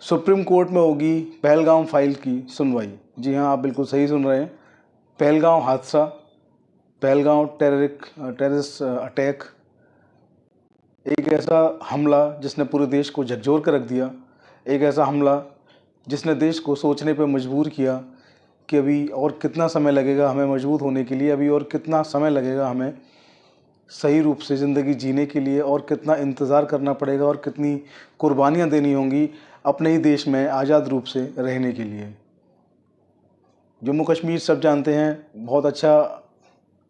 Supreme court में होगी Pahalgam file की सुनवाई। जी हाँ, आप बिल्कुल सही सुन रहे हैं। पहलगाम हादसा, पहलगाम टेररिस्ट अटैक, एक ऐसा हमला जिसने पूरे देश को झकझोर कर रख दिया। एक ऐसा हमला जिसने देश को सोचने पर मजबूर किया कि अभी और कितना समय लगेगा हमें मजबूत होने के लिए, अभी और कितना समय लगेगा हमें सही रूप से ज़िंदगी जीने के लिए, और कितना इंतज़ार करना पड़ेगा और कितनी कुर्बानियाँ देनी होंगी अपने ही देश में आज़ाद रूप से रहने के लिए। जम्मू कश्मीर सब जानते हैं, बहुत अच्छा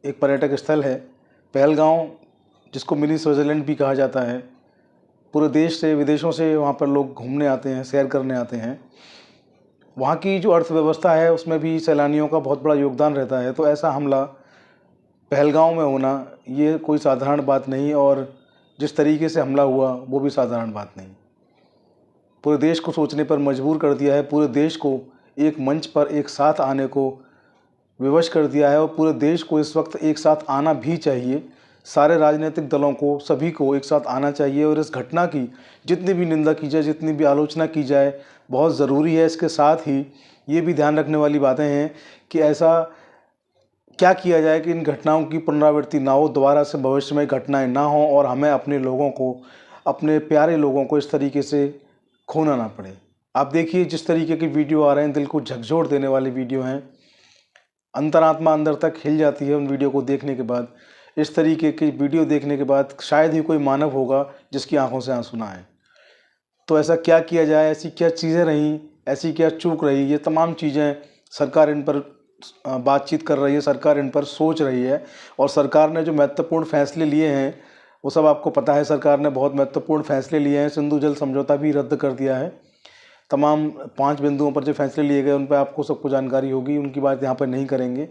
एक पर्यटक स्थल है पहलगाम, जिसको मिनी स्विट्ज़रलैंड भी कहा जाता है। पूरे देश से, विदेशों से वहाँ पर लोग घूमने आते हैं, सैर करने आते हैं। वहाँ की जो अर्थव्यवस्था है उसमें भी सैलानियों का बहुत बड़ा योगदान रहता है। तो ऐसा हमला पहलगाम में होना ये कोई साधारण बात नहीं, और जिस तरीके से हमला हुआ वो भी साधारण बात नहीं। पूरे देश को सोचने पर मजबूर कर दिया है, पूरे देश को एक मंच पर एक साथ आने को विवश कर दिया है, और पूरे देश को इस वक्त एक साथ आना भी चाहिए। सारे राजनीतिक दलों को, सभी को एक साथ आना चाहिए, और इस घटना की जितनी भी निंदा की जाए, जितनी भी आलोचना की जाए, बहुत ज़रूरी है। इसके साथ ही ये भी ध्यान रखने वाली बातें हैं कि ऐसा क्या किया जाए कि इन घटनाओं की पुनरावृत्ति ना हो, दोबारा से भविष्य में घटनाएं ना हो, और हमें अपने लोगों को, अपने प्यारे लोगों को इस तरीके से खोना ना पड़े। आप देखिए जिस तरीके की वीडियो आ रहे हैं, दिल को झकझोर देने वाली वीडियो हैं। अंतरात्मा अंदर तक हिल जाती है उन वीडियो को देखने के बाद। इस तरीके की वीडियो देखने के बाद शायद ही कोई मानव होगा जिसकी आंखों से आंसू ना आए। तो ऐसा क्या किया जाए, ऐसी क्या चीज़ें रहीं, ऐसी क्या चूक रही, ये तमाम चीज़ें सरकार इन पर बातचीत कर रही है, सरकार इन पर सोच रही है। और सरकार ने जो महत्वपूर्ण फैसले लिए हैं वो सब आपको पता है। सरकार ने बहुत महत्वपूर्ण फैसले लिए हैं। सिंधु जल समझौता भी रद्द कर दिया है। तमाम 5 बिंदुओं पर जो फैसले लिए गए उन पर आपको सबको जानकारी होगी, उनकी बात यहाँ पर नहीं करेंगे।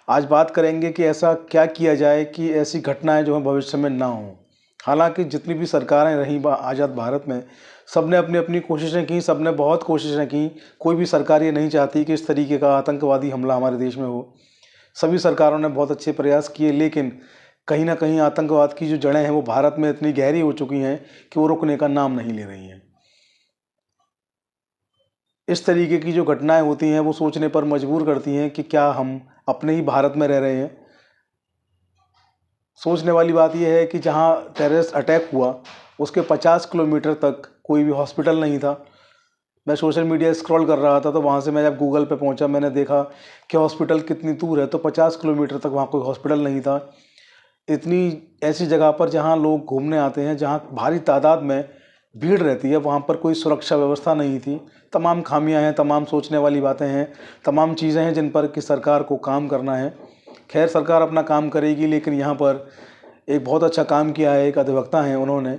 आज बात करेंगे कि ऐसा क्या किया जाए कि ऐसी घटनाएं जो हैं भविष्य में ना हों। हालांकि जितनी भी सरकारें रहीं आज़ाद भारत में, सब ने अपनी अपनी कोशिशें की, सब ने बहुत कोशिशें की। कोई भी सरकार ये नहीं चाहती कि इस तरीके का आतंकवादी हमला हमारे देश में हो। सभी सरकारों ने बहुत अच्छे प्रयास किए, लेकिन कहीं ना कहीं आतंकवाद की जो जड़ें हैं वो भारत में इतनी गहरी हो चुकी हैं कि वो रुकने का नाम नहीं ले रही हैं। इस तरीके की जो घटनाएं होती हैं वो सोचने पर मजबूर करती हैं कि क्या हम अपने ही भारत में रह रहे हैं। सोचने वाली बात यह है कि जहां टेररिस्ट अटैक हुआ उसके 50 किलोमीटर तक कोई भी हॉस्पिटल नहीं था। मैं सोशल मीडिया स्क्रॉल कर रहा था तो वहाँ से मैं जब गूगल पे पहुँचा, मैंने देखा कि हॉस्पिटल कितनी दूर है, तो 50 किलोमीटर तक वहाँ कोई हॉस्पिटल नहीं था। इतनी ऐसी जगह पर जहाँ लोग घूमने आते हैं, जहाँ भारी तादाद में भीड़ रहती है, वहाँ पर कोई सुरक्षा व्यवस्था नहीं थी। तमाम खामियां हैं, तमाम सोचने वाली बातें हैं, तमाम चीज़ें हैं जिन पर कि सरकार को काम करना है। खैर, सरकार अपना काम करेगी, लेकिन यहाँ पर एक बहुत अच्छा काम किया है। एक अधिवक्ता हैं, उन्होंने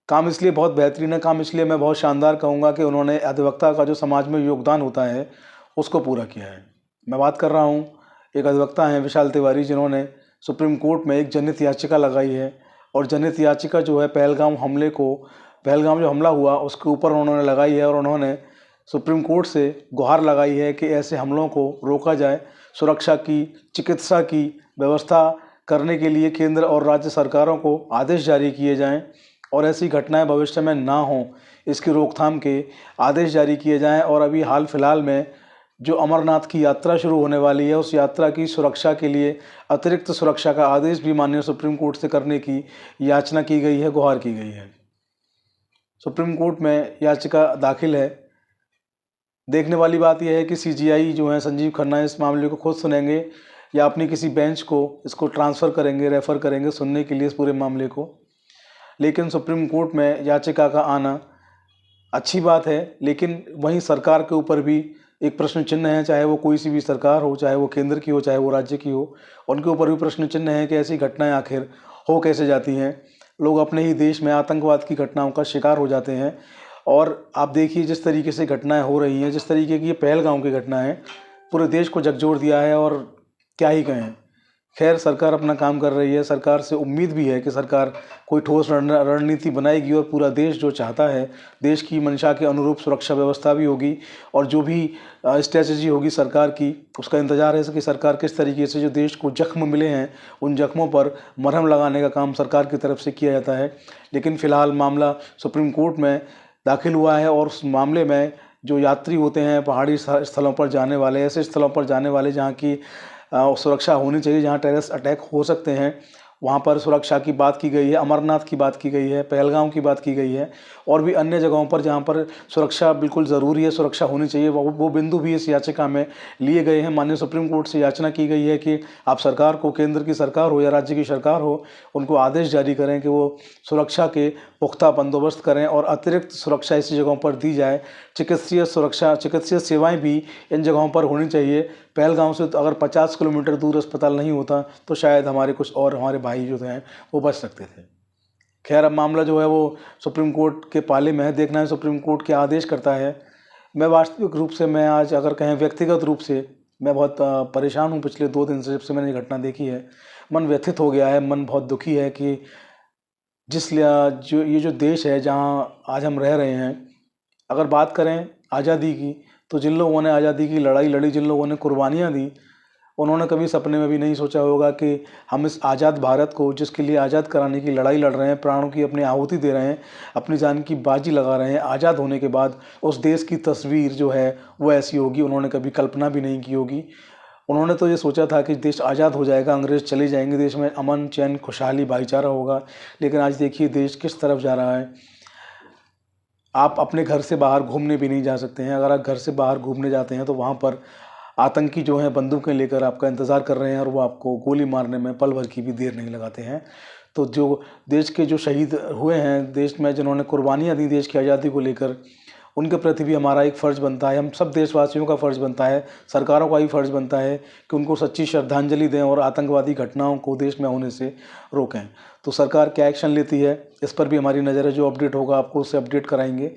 काम इसलिए बहुत बेहतरीन है, काम इसलिए मैं बहुत शानदार कहूँगा कि उन्होंने अधिवक्ता का जो समाज में योगदान होता है उसको पूरा किया है। मैं बात कर रहा हूँ, एक अधिवक्ता हैं विशाल तिवारी, जिन्होंने सुप्रीम कोर्ट में एक जनहित याचिका लगाई है। और जनहित याचिका जो है पहलगाम जो हमला हुआ उसके ऊपर उन्होंने लगाई है, और उन्होंने सुप्रीम कोर्ट से गुहार लगाई है कि ऐसे हमलों को रोका जाए। सुरक्षा की, चिकित्सा की व्यवस्था करने के लिए केंद्र और राज्य सरकारों को आदेश जारी किए जाएं, और ऐसी घटनाएं भविष्य में ना हों इसकी रोकथाम के आदेश जारी किए जाएं। और अभी हाल फिलहाल में जो अमरनाथ की यात्रा शुरू होने वाली है, उस यात्रा की सुरक्षा के लिए अतिरिक्त सुरक्षा का आदेश भी माननीय सुप्रीम कोर्ट से करने की याचना की गई है, गुहार की गई है। सुप्रीम कोर्ट में याचिका दाखिल है। देखने वाली बात यह है कि सीजीआई जो है संजीव खन्ना इस मामले को खुद सुनेंगे या अपनी किसी बेंच को इसको ट्रांसफ़र करेंगे, रेफ़र करेंगे सुनने के लिए इस पूरे मामले को। लेकिन सुप्रीम कोर्ट में याचिका का आना अच्छी बात है, लेकिन वहीं सरकार के ऊपर भी एक प्रश्न चिन्ह है। चाहे वो कोई सी भी सरकार हो, चाहे वो केंद्र की हो, चाहे वो राज्य की हो, उनके ऊपर भी प्रश्न चिन्ह है कि ऐसी घटनाएं आखिर हो कैसे जाती हैं। लोग अपने ही देश में आतंकवाद की घटनाओं का शिकार हो जाते हैं। और आप देखिए जिस तरीके से घटनाएं हो रही हैं, जिस तरीके की ये पहलगाम की घटना है, पूरे देश को झकझोर दिया है, और क्या ही कहें। खैर, सरकार अपना काम कर रही है। सरकार से उम्मीद भी है कि सरकार कोई ठोस रणनीति बनाएगी, और पूरा देश जो चाहता है, देश की मंशा के अनुरूप सुरक्षा व्यवस्था भी होगी, और जो भी स्ट्रेटजी होगी सरकार की, उसका इंतजार है कि सरकार किस तरीके से जो देश को जख्म मिले हैं उन जख्मों पर मरहम लगाने का काम सरकार की तरफ से किया जाता है। लेकिन फ़िलहाल मामला सुप्रीम कोर्ट में दाखिल हुआ है और उस मामले में जो यात्री होते हैं पहाड़ी स्थलों पर जाने वाले, ऐसे स्थलों पर जाने वाले जहाँ की सुरक्षा होनी चाहिए, जहाँ टेररिस्ट अटैक हो सकते हैं, वहाँ पर सुरक्षा की बात की गई है। अमरनाथ की बात की गई है, पहलगाम की बात की गई है और भी अन्य जगहों पर जहाँ पर सुरक्षा बिल्कुल ज़रूरी है, सुरक्षा होनी चाहिए, वो बिंदु भी इस याचिका में लिए गए हैं। माननीय सुप्रीम कोर्ट से याचना की गई है कि आप सरकार को, केंद्र की सरकार हो या राज्य की सरकार हो, उनको आदेश जारी करें कि वो सुरक्षा के पुख्ता बंदोबस्त करें और अतिरिक्त सुरक्षा ऐसी जगहों पर दी जाए। चिकित्सीय सुरक्षा, चिकित्सीय सेवाएं भी इन जगहों पर होनी चाहिए। पहलगाम से तो अगर 50 किलोमीटर दूर अस्पताल नहीं होता तो शायद हमारे कुछ और हमारे भाई जो हैं वो बच सकते थे। खैर, अब मामला जो है वो सुप्रीम कोर्ट के पाले में है, देखना है सुप्रीम कोर्ट क्या आदेश करता है। मैं वास्तविक रूप से, मैं आज अगर कहें व्यक्तिगत रूप से मैं बहुत परेशान हूँ पिछले 2 दिन से, जब से मैंने ये घटना देखी है। मन व्यथित हो गया है, मन बहुत दुखी है कि ये जो देश है जहाँ आज हम रह रहे हैं, अगर बात करें आज़ादी की, तो जिन लोगों ने आज़ादी की लड़ाई लड़ी, जिन लोगों ने कुर्बानियाँ दी, उन्होंने कभी सपने में भी नहीं सोचा होगा कि हम इस आज़ाद भारत को, जिसके लिए आज़ाद कराने की लड़ाई लड़ रहे हैं, प्राणों की अपनी आहुति दे रहे हैं, अपनी जान की बाजी लगा रहे हैं, आज़ाद होने के बाद उस देश की तस्वीर जो है वो ऐसी होगी। उन्होंने कभी कल्पना भी नहीं की होगी। उन्होंने तो ये सोचा था कि देश आज़ाद हो जाएगा, अंग्रेज़ चले जाएंगे, देश में अमन, चैन, खुशहाली, भाईचारा होगा। लेकिन आज देखिए देश किस तरफ जा रहा है। आप अपने घर से बाहर घूमने भी नहीं जा सकते हैं। अगर आप घर से बाहर घूमने जाते हैं तो वहाँ पर आतंकी जो हैं बंदूकें लेकर आपका इंतज़ार कर रहे हैं और वो आपको गोली मारने में पल भर की भी देर नहीं लगाते हैं। तो जो देश के जो शहीद हुए हैं, देश में जिन्होंने कुर्बानियाँ दी देश की आज़ादी को लेकर, उनके प्रति भी हमारा एक फ़र्ज़ बनता है, हम सब देशवासियों का फ़र्ज़ बनता है, सरकारों का भी फ़र्ज़ बनता है कि उनको सच्ची श्रद्धांजलि दें और आतंकवादी घटनाओं को देश में होने से रोकें। तो सरकार क्या एक्शन लेती है इस पर भी हमारी नज़र है। जो अपडेट होगा आपको उससे अपडेट कराएंगे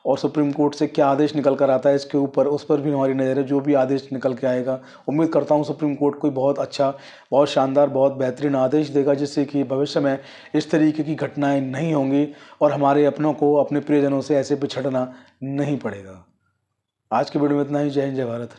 और सुप्रीम कोर्ट से क्या आदेश निकल कर आता है इसके ऊपर, उस पर भी हमारी नज़र है। जो भी आदेश निकल के आएगा, उम्मीद करता हूँ सुप्रीम कोर्ट कोई बहुत अच्छा, बहुत शानदार, बहुत बेहतरीन आदेश देगा, जिससे कि भविष्य में इस तरीके की घटनाएं नहीं होंगी और हमारे अपनों को, अपने प्रियजनों से ऐसे पिछड़ना नहीं पड़ेगा। आज के वीडियो में इतना ही। जय हिंद, जय भारत।